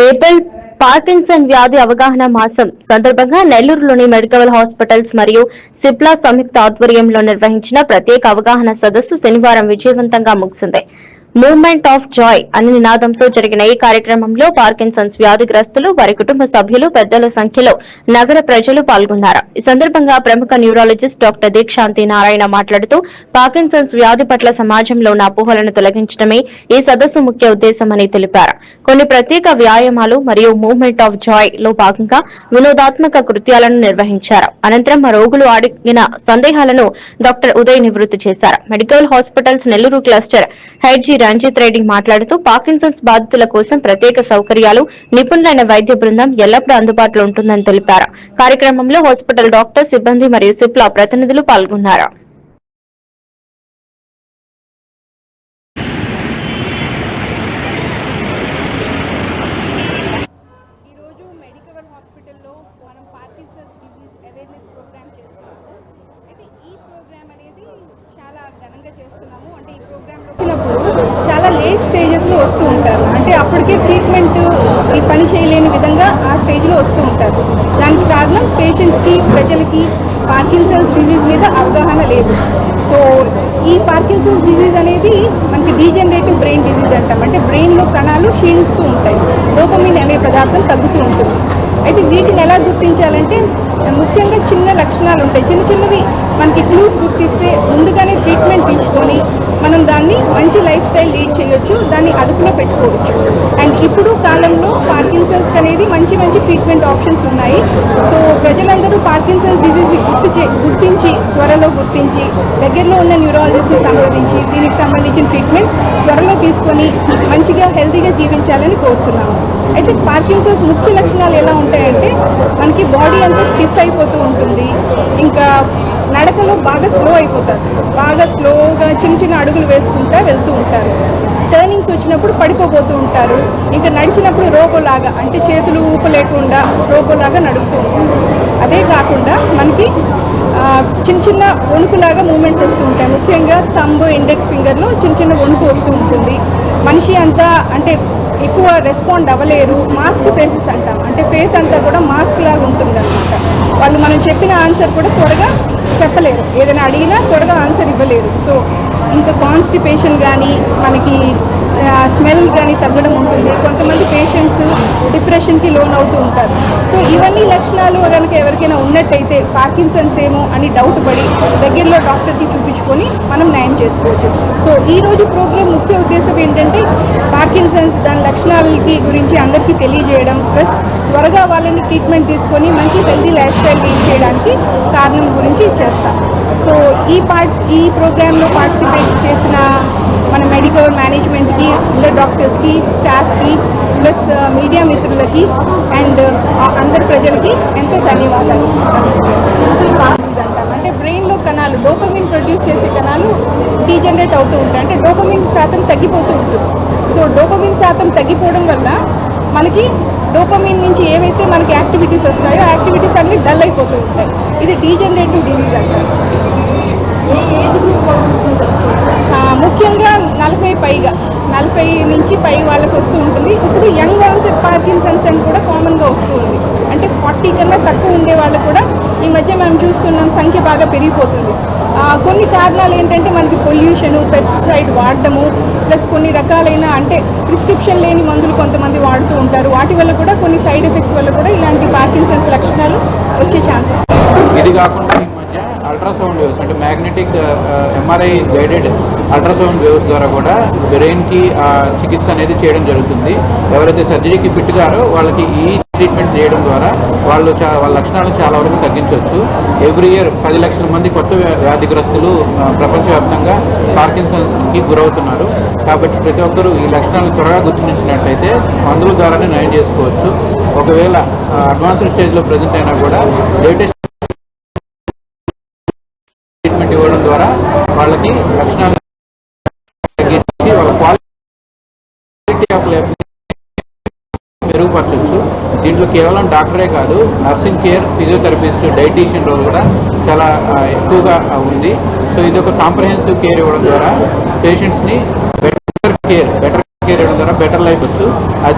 April Parkinson వ్యాధి అవగాహన మాసం సందర్భంగా నెల్లూరులోని మెడికల్ హాస్పిటల్స్ మరియు సిప్లా సంయుక్త ఆధ్వర్యంలో నిర్వహించిన ప్రత్యేక అవగాహన సదస్సు శనివారం విజయవంతంగా ముగిసింది. మూవ్మెంట్ ఆఫ్ జాయ్ అనే నినాదంతో జరిగిన ఈ కార్యక్రమంలో పార్కిన్సన్స్ వ్యాధిగ్రస్తులు, వారి కుటుంబ సభ్యులు పెద్దల సంఖ్యలో నగర ప్రజలు పాల్గొన్నారు. ఈ సందర్భంగా ప్రముఖ న్యూరాలజిస్ట్ డాక్టర్ దీక్షాంతి నారాయణ మాట్లాడుతూ పార్కిన్సన్స్ వ్యాధి పట్ల సమాజంలో ఉన్న అపోహలను తొలగించడమే ఈ సదస్సు ముఖ్య ఉద్దేశమని తెలిపారు. కొన్ని ప్రత్యేక వ్యాయామాలు మరియు మూవ్మెంట్ ఆఫ్ జాయ్ లో భాగంగా వినోదాత్మక కృత్యాలను నిర్వహించారు. అనంతరం రోగులు అడిగిన సందేహాలను డాక్టర్ ఉదయ్ నివృత్తి చేశారు. Medical hospitals Nellore cluster head G Ranjith Reddy మాట్లాడుతూ పార్కిన్సన్స్ బాధితుల కోసం ప్రత్యేక సౌకర్యాలు, నిపుణులైన వైద్య బృందం ఎల్లప్పుడూ అందుబాటులో ఉంటుందని తెలిపారు. కార్యక్రమంలో హాస్పిటల్ డాక్టర్, సిబ్బంది మరియు సిప్లా ప్రతినిధులు పాల్గొన్నారు. చాలా లేట్ స్టేజెస్లో వస్తూ ఉంటారు. అంటే అప్పటికే ట్రీట్మెంట్ ఈ పని చేయలేని విధంగా ఆ స్టేజ్లో వస్తూ ఉంటారు. దానికి కారణం పేషెంట్స్కి, ప్రజలకి పార్కిన్సన్స్ డిజీజ్ మీద అవగాహన లేదు. సో ఈ పార్కిన్సన్స్ డిజీజ్ అనేది మనకి డీజనరేటివ్ బ్రెయిన్ డిజీజ్ అంటాం. అంటే బ్రెయిన్లో కణాలు క్షీణిస్తూ ఉంటాయి, డోపమిన్ అనే పదార్థం తగ్గుతూ ఉంటుంది. అయితే వీటిని ఎలా గుర్తించాలంటే ముఖ్యంగా చిన్న లక్షణాలు ఉంటాయి. చిన్న చిన్నవి మనకి క్లూస్ గుర్తిస్తే ముందుగానే ట్రీట్మెంట్ తీసుకొని మనం దాన్ని మంచి లైఫ్ స్టైల్ లీడ్ చేయొచ్చు, దాన్ని అదుపులో పెట్టుకోవచ్చు. అండ్ ఇప్పుడు కాలంలో పార్కిన్సన్స్కి అనేది మంచి మంచి ట్రీట్మెంట్ ఆప్షన్స్ ఉన్నాయి. సో ప్రజలందరూ పార్కిన్సన్స్ డిజీజ్ని గుర్తించి త్వరలో గుర్తించి దగ్గరలో ఉన్న న్యూరాలజిస్ట్ని సంప్రదించి దీనికి సంబంధించిన ట్రీట్మెంట్ త్వరలో తీసుకొని మంచిగా హెల్తీగా జీవించాలని కోరుతున్నాము. అయితే పార్కిన్సన్స్ ముఖ్య లక్షణాలు ఎలా ఉంటాయంటే మనకి బాడీ అంతా స్టిఫ్ అయిపోతూ ఉంటుంది, ఇంకా నడకలో బాగా స్లో అయిపోతారు, బాగా స్లోగా చిన్న చిన్న అడుగులు వేసుకుంటూ వెళ్తూ ఉంటారు. టర్నింగ్స్ వచ్చినప్పుడు పడిపోతూ ఉంటారు. ఇంకా నడిచినప్పుడు రోబోలాగా, అంటే చేతులు ఊపలేకుండా రోబోలాగా నడుస్తూ ఉంటారు. అదే కాకుండా మనకి చిన్న చిన్న వణుకులాగా మూమెంట్స్ వస్తూ ఉంటాయి. ముఖ్యంగా థంబ్, ఇండెక్స్ ఫింగర్లో చిన్న చిన్న వణుకు వస్తూ ఉంటుంది. మనిషి అంతా అంటే ఎక్కువ రెస్పాండ్ అవ్వలేరు. మాస్క్ ఫేసెస్ అంటాం, అంటే ఫేస్ అంతా కూడా మాస్క్ లాగా ఉంటుంది అనమాట. వాళ్ళు మనం చెప్పిన ఆన్సర్ కూడా త్వరగా చెప్పలేరు, ఏదైనా అడిగినా త్వరగా ఆన్సర్ ఇవ్వలేరు. సో ఇంకా కాన్స్టిపేషన్ కానీ మనకి స్మెల్ కానీ తగ్గడం ఉంటుంది. కొంతమంది పేషెంట్స్ డిప్రెషన్కి లోన్ అవుతూ ఉంటారు. సో ఇవన్నీ లక్షణాలు కనుక ఎవరికైనా ఉన్నట్టయితే పార్కిన్సన్స్ ఏమో అని డౌట్ పడి దగ్గరలో డాక్టర్కి చూపించుకొని మనం నయం చేసుకోవచ్చు. సో ఈరోజు ప్రోగ్రాం ముఖ్య ఉద్దేశం ఏంటంటే పార్కిన్సన్స్ దాని లక్షణాలకి గురించి అందరికీ తెలియజేయడం, ప్లస్ త్వరగా వాళ్ళని ట్రీట్మెంట్ తీసుకొని మంచి హెల్తీ లైఫ్ స్టైల్ లీడ్ చేయడానికి కారణం గురించి చేస్తాం. సో ఈ ప్రోగ్రాంలో పార్టిసిపేట్ చేసిన మన మెడికల్ మేనేజ్మెంట్కి, డాక్టర్స్కి, స్టాఫ్కి, ప్లస్ మీడియా మిత్రులకి అండ్ అందరి ప్రజలకి ఎంతో ధన్యవాదాలు. అంటాం అంటే బ్రెయిన్లో కణాలు, డోపమిన్ ప్రొడ్యూస్ చేసే కణాలు డీజనరేట్ అవుతూ ఉంటాయి, అంటే డోపమిన్ శాతం తగ్గిపోతూ ఉంటుంది. సో డోపమిన్ శాతం తగ్గిపోవడం వల్ల మనకి డోపమిన్ నుంచి ఏవైతే మనకి యాక్టివిటీస్ వస్తాయో ఆ యాక్టివిటీస్ అన్నీ డల్ అయిపోతూ ఉంటాయి. ఇది డీజనరేటివ్ డిజీజ్ అంటారు. ముఖ్యంగా 40 నుంచి పై వాళ్ళకి వస్తూ ఉంటుంది. ఇప్పుడు యంగ్ ఆన్సెట్ పార్కిన్సన్స్ అని కూడా కామన్గా వస్తూ ఉంది. అంటే 40 కన్నా తక్కువ ఉండే వాళ్ళు కూడా ఈ మధ్య మనం చూస్తున్నాం, సంఖ్య బాగా పెరిగిపోతుంది. కొన్ని కారణాలు ఏంటంటే మనకి పొల్యూషను, పెస్టిసైడ్ వాడటము, ప్లస్ కొన్ని రకాలైన అంటే ప్రిస్క్రిప్షన్ లేని మందులు కొంతమంది వాడుతూ ఉంటారు. వాటి వల్ల కూడా కొన్ని సైడ్ ఎఫెక్ట్స్ వల్ల కూడా ఇలాంటి పార్కిన్సన్స్ లక్షణాలు వచ్చే ఛాన్సెస్. ఇది కాకుండా ఈ మధ్య అల్ట్రాసౌండ్ వేవ్స్, అంటే magnetic MRI guided ultrasound waves ద్వారా కూడా బ్రెయిన్కి చికిత్స అనేది చేయడం జరుగుతుంది. ఎవరైతే సర్జరీకి ఫిట్ గారో వాళ్ళకి ఈ ట్రీట్మెంట్ చేయడం ద్వారా వాళ్ళ లక్షణాలను చాలా వరకు తగ్గించవచ్చు. ఎవ్రీ ఇయర్ 10 లక్షల మంది కొత్త వ్యాధిగ్రస్తులు ప్రపంచవ్యాప్తంగా పార్కిన్సన్స్కి గురవుతున్నారు. కాబట్టి ప్రతి ఒక్కరూ ఈ లక్షణాలను త్వరగా గుర్తించినట్లయితే మందుల ద్వారానే నయం చేసుకోవచ్చు. ఒకవేళ అడ్వాన్స్డ్ స్టేజ్లో ప్రజెంట్ అయినా కూడా లేటెస్ట్ ట్రీట్మెంట్ ఇవ్వడం ద్వారా వాళ్ళకి లక్షణాలు తగ్గించి వాళ్ళ క్వాలిటీ ఆఫ్ లైఫ్ మెరుగుపరచవచ్చు. దీంట్లో కేవలం డాక్టరే కాదు, nursing care, physiotherapist, dietician role కూడా చాలా ఎక్కువగా ఉంది. సో ఇది ఒక కాంప్రహెన్సివ్ కేర్ ఇవ్వడం ద్వారా పేషెంట్స్ని బెటర్ కేర్ ఇవ్వడం ద్వారా బెటర్ లైఫ్ వచ్చు.